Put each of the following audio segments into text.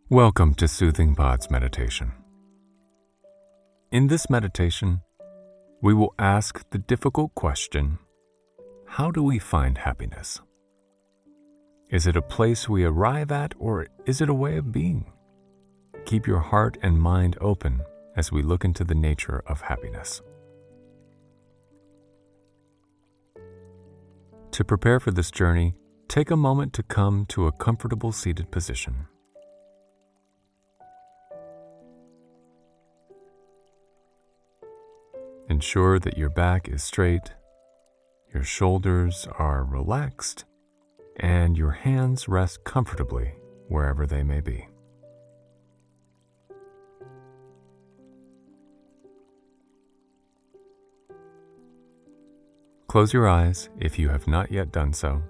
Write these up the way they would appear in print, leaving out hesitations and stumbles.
Welcome to Soothing Pod's meditation. In this meditation, we will ask the difficult question, how do we find happiness? Is it a place we arrive at, or is it a way of being? Keep your heart and mind open as we look into the nature of happiness. To prepare for this journey, take a moment to come to a comfortable seated position. Ensure that your back is straight, your shoulders are relaxed, and your hands rest comfortably wherever they may be. Close your eyes if you have not yet done so,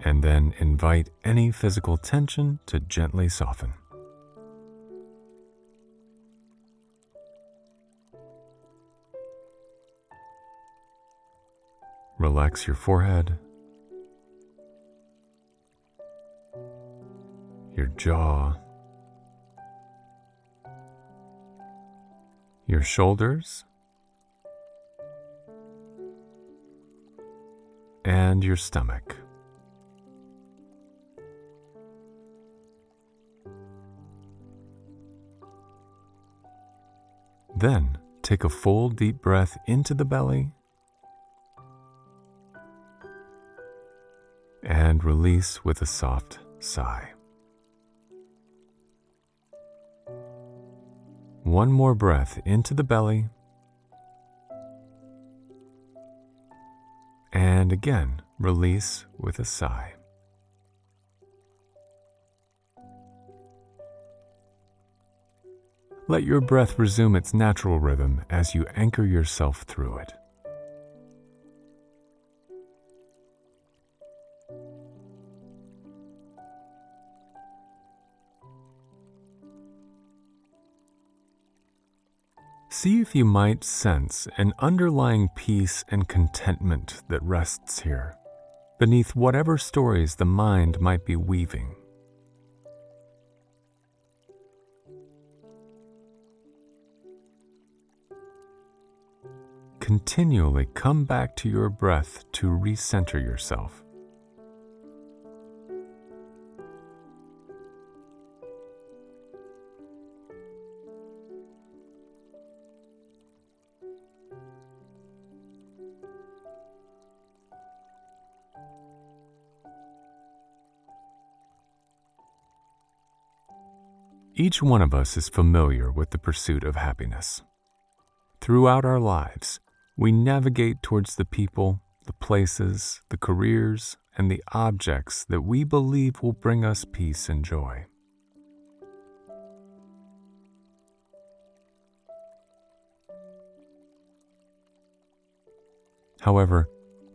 and then invite any physical tension to gently soften. Relax your forehead, your jaw, your shoulders, and your stomach. Then take a full deep breath into the belly and release with a soft sigh. One more breath into the belly, and again release with a sigh. Let your breath resume its natural rhythm as you anchor yourself through it. See if you might sense an underlying peace and contentment that rests here, beneath whatever stories the mind might be weaving. Continually come back to your breath to recenter yourself. Each one of us is familiar with the pursuit of happiness. Throughout our lives, we navigate towards the people, the places, the careers, and the objects that we believe will bring us peace and joy. However,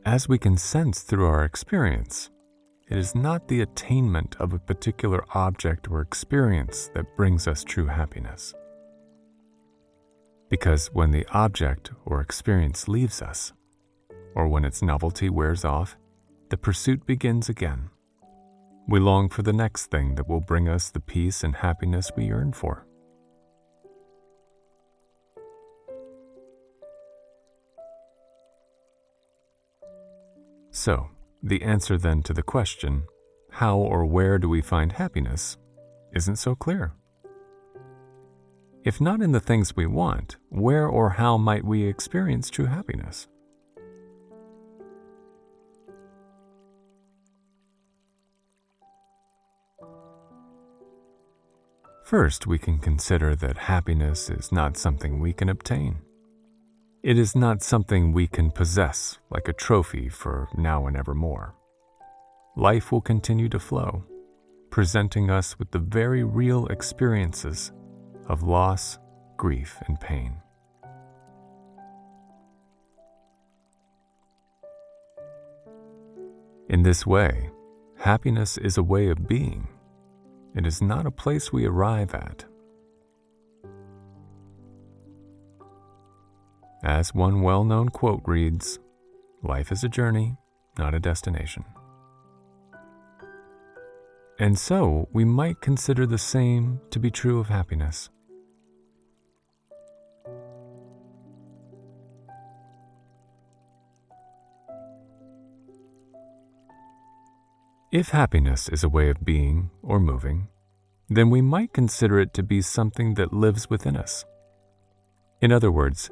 as we can sense through our experience, it is not the attainment of a particular object or experience that brings us true happiness. Because when the object or experience leaves us, or when its novelty wears off, the pursuit begins again. We long for the next thing that will bring us the peace and happiness we yearn for. So, the answer then to the question, how or where do we find happiness, isn't so clear. If not in the things we want, where or how might we experience true happiness? First, we can consider that happiness is not something we can obtain. It is not something we can possess like a trophy for now and evermore. Life will continue to flow, presenting us with the very real experiences of loss, grief, and pain. In this way, happiness is a way of being. It is not a place we arrive at. As one well-known quote reads, "Life is a journey, not a destination. And so, we might consider the same to be true of happiness. If happiness is a way of being or moving, then we might consider it to be something that lives within us. In other words,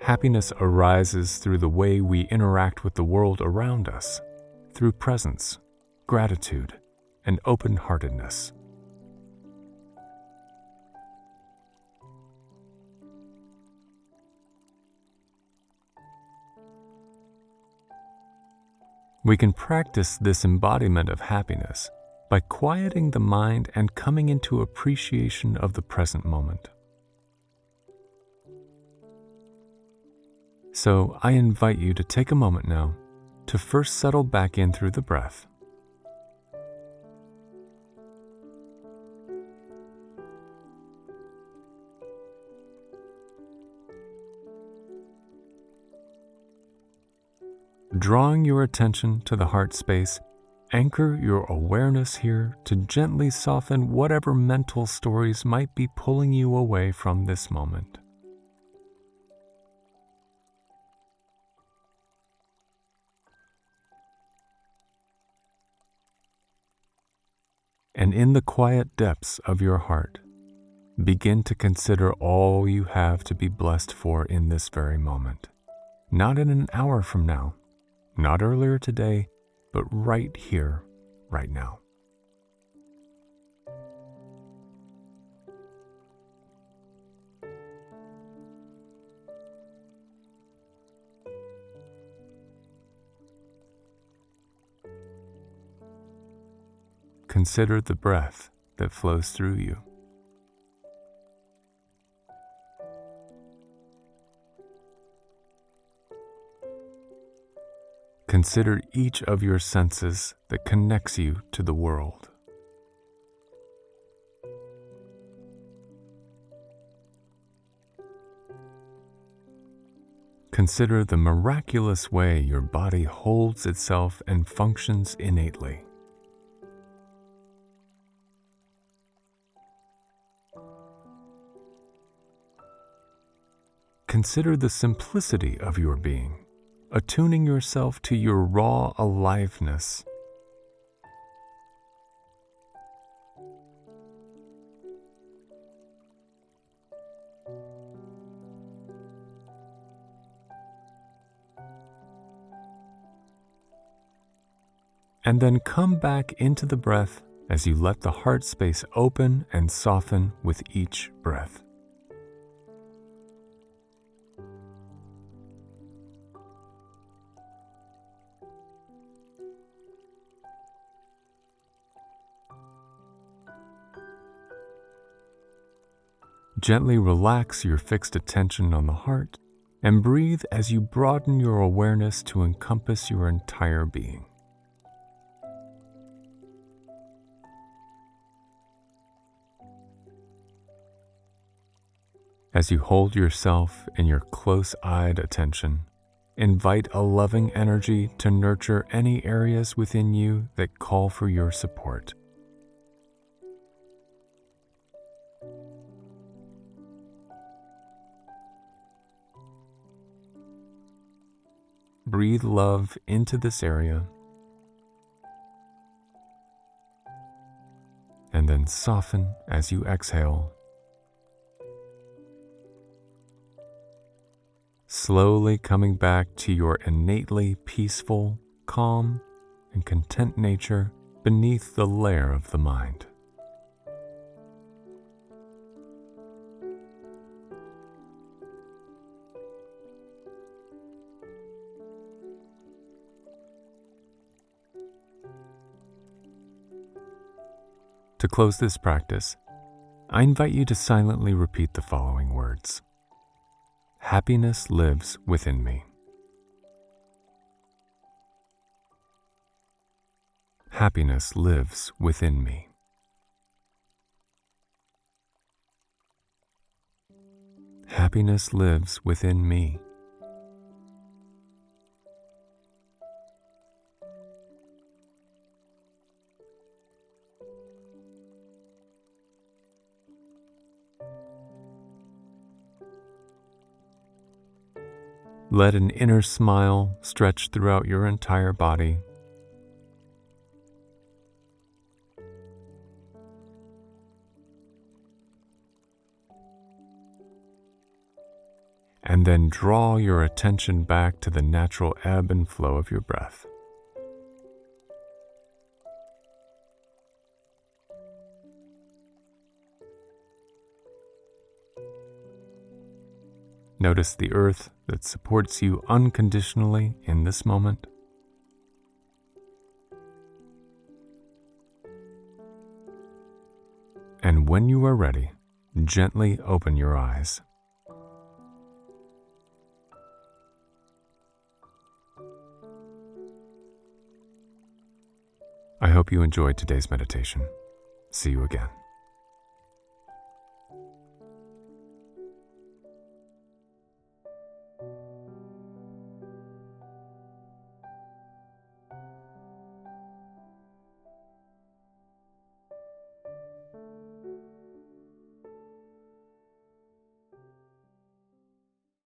happiness arises through the way we interact with the world around us, through presence, gratitude, and open-heartedness. We can practice this embodiment of happiness by quieting the mind and coming into appreciation of the present moment. So I invite you to take a moment now to first settle back in through the breath. Drawing your attention to the heart space, anchor your awareness here to gently soften whatever mental stories might be pulling you away from this moment. And in the quiet depths of your heart, begin to consider all you have to be blessed for in this very moment. Not in an hour from now, not earlier today, but right here, right now. Consider the breath that flows through you. Consider each of your senses that connects you to the world. Consider the miraculous way your body holds itself and functions innately. Consider the simplicity of your being, attuning yourself to your raw aliveness. And then come back into the breath as you let the heart space open and soften with each breath. Gently relax your fixed attention on the heart and breathe as you broaden your awareness to encompass your entire being. As you hold yourself in your close-eyed attention, invite a loving energy to nurture any areas within you that call for your support. Breathe love into this area, and then soften as you exhale. Slowly coming back to your innately peaceful, calm, and content nature beneath the layer of the mind. To close this practice, I invite you to silently repeat the following words. Happiness lives within me. Happiness lives within me. Happiness lives within me. Let an inner smile stretch throughout your entire body. And then draw your attention back to the natural ebb and flow of your breath. Notice the earth that supports you unconditionally in this moment. And when you are ready, gently open your eyes. I hope you enjoyed today's meditation. See you again.